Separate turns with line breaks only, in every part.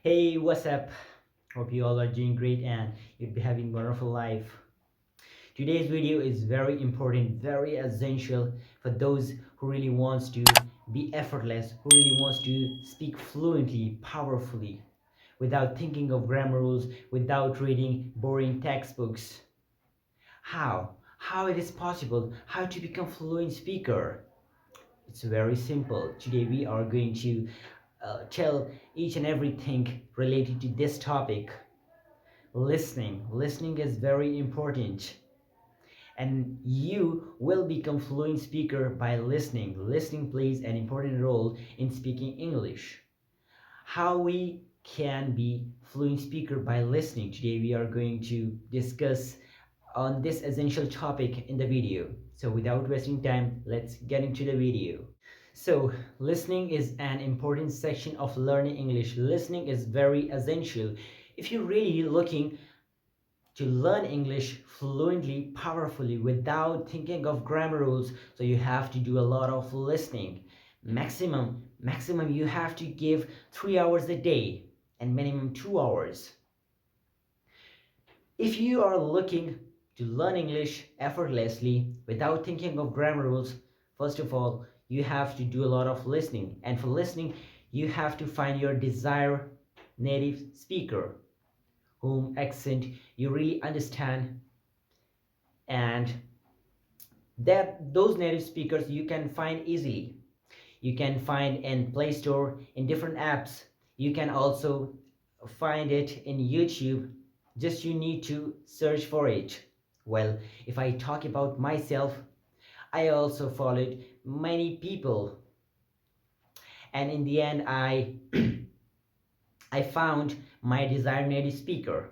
Hey, what's up? Hope you all are doing great and you'll be having wonderful life. Today's video is very important, very essential for those who really wants to be effortless, who really wants to speak fluently, powerfully, without thinking of grammar rules, without reading boring textbooks. How? How it is possible? How to become fluent speaker? It's very simple. Today we are going to tell each and everything related to this topic. Listening is very important, and you will become fluent speaker by listening plays an important role in speaking English. How we can be fluent speaker by listening, today we are going to discuss on this essential topic in the video. So without wasting time, let's get into the video. So, listening is an important section of learning English. Listening is very essential. If you're really looking to learn English fluently, powerfully, without thinking of grammar rules, so you have to do a lot of listening. Maximum you have to give 3 hours a day and minimum 2 hours. If you are looking to learn English effortlessly without thinking of grammar rules, first of all, you have to do a lot of listening. And for listening, you have to find your desired native speaker, whom accent you really understand, and that those native speakers you can find easily. You can find in Play Store, in different apps. You can also find it in YouTube. Just you need to search for it. Well, if I talk about myself, I also followed many people, and in the end I found my desired native speaker,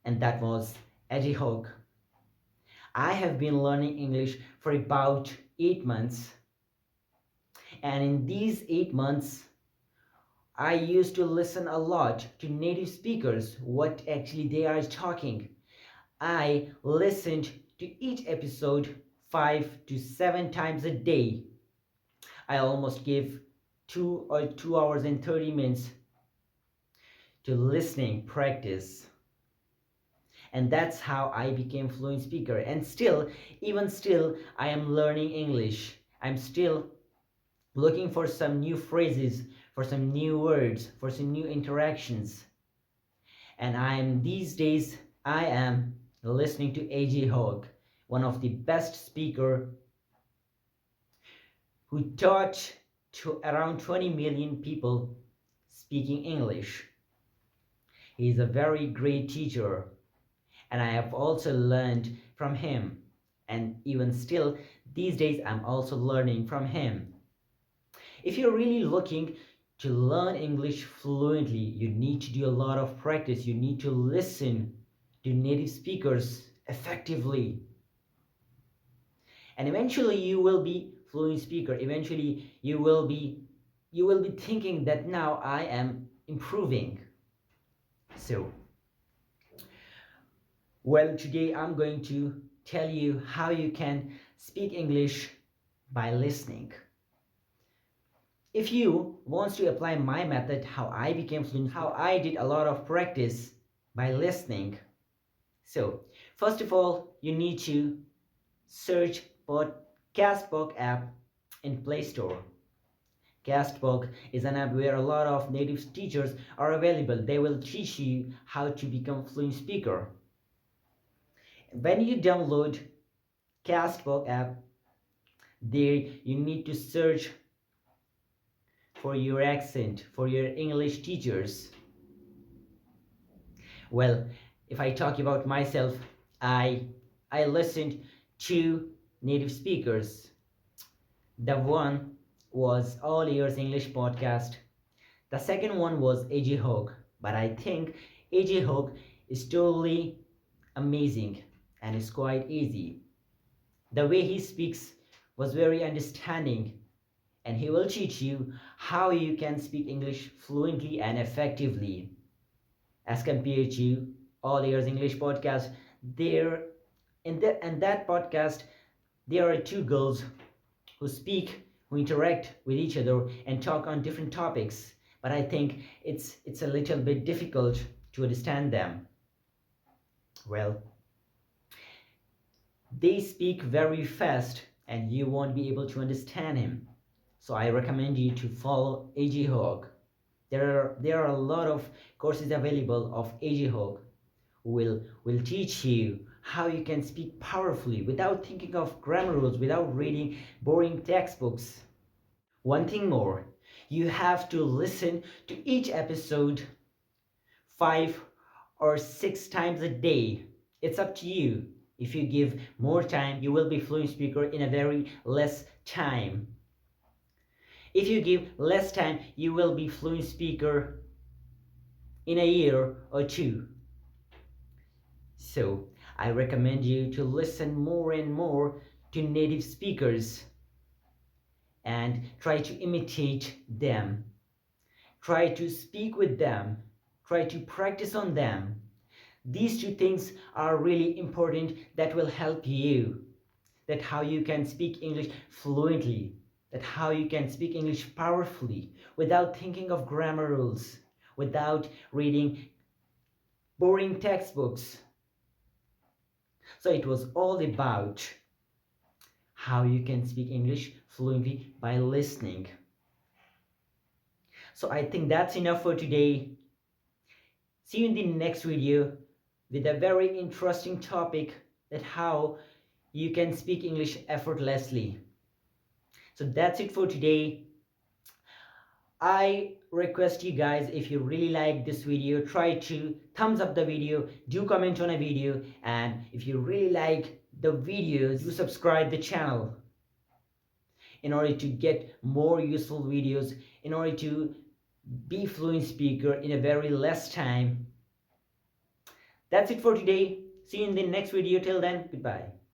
and that was Eddie Hogg. I have been learning English for about 8 months, and in these 8 months I used to listen a lot to native speakers, what actually they are talking. I listened to each episode 5 to 7 times a day. I almost give 2 hours and 30 minutes to listening practice. And that's how I became fluent speaker. And still, even still, I am learning English. I'm still looking for some new phrases, for some new words, for some new interactions. And I am listening to AJ Hogg, one of the best speaker who taught to around 20 million people speaking English. He is a very great teacher, and I have also learned from him. And even still, these days, I'm also learning from him. If you're really looking to learn English fluently, you need to do a lot of practice. You need to listen to native speakers effectively. And eventually you will be fluent speaker. Eventually you will be thinking that now I am improving. So, well, today I'm going to tell you how you can speak English by listening. If you want to apply my method, how I became fluent, how I did a lot of practice by listening. So, first of all, you need to search for Castbox app in Play Store. Castbox is an app where a lot of native teachers are available. They will teach you how to become fluent speaker. When you download Castbox app, there you need to search for your accent, for your English teachers. Well, if I talk about myself, I I listened to native speakers. The one was All Ears English Podcast. The second one was AJ Hogg. But I think AJ Hogg is totally amazing and is quite easy. The way he speaks was very understanding, and he will teach you how you can speak English fluently and effectively. As compared to All Ears English Podcast, there in that podcast there are two girls who interact with each other and talk on different topics. but I think it's a little bit difficult to understand them. Well, they speak very fast and you won't be able to understand him. So I recommend you to follow AG Hawk. There are a lot of courses available of AG Hawk who will teach you how you can speak powerfully without thinking of grammar rules, without reading boring textbooks. One thing more, you have to listen to each episode 5 or 6 times a day. It's up to you. If you give more time, you will be fluent speaker in a very less time. If you give less time, you will be fluent speaker in a year or two. So I recommend you to listen more and more to native speakers and try to imitate them. Try to speak with them. Try to practice on them. These two things are really important that will help you. That how you can speak English fluently. That how you can speak English powerfully without thinking of grammar rules, without reading boring textbooks. So it was all about how you can speak English fluently by listening. So I think that's enough for today. See you in the next video with a very interesting topic, that how you can speak English effortlessly. So that's it for today. I request you guys, if you really like this video, try to thumbs up the video, do comment on a video, and if you really like the videos, do subscribe the channel in order to get more useful videos, in order to be fluent speaker in a very less time. That's it for today. See you in the next video. Till then, goodbye.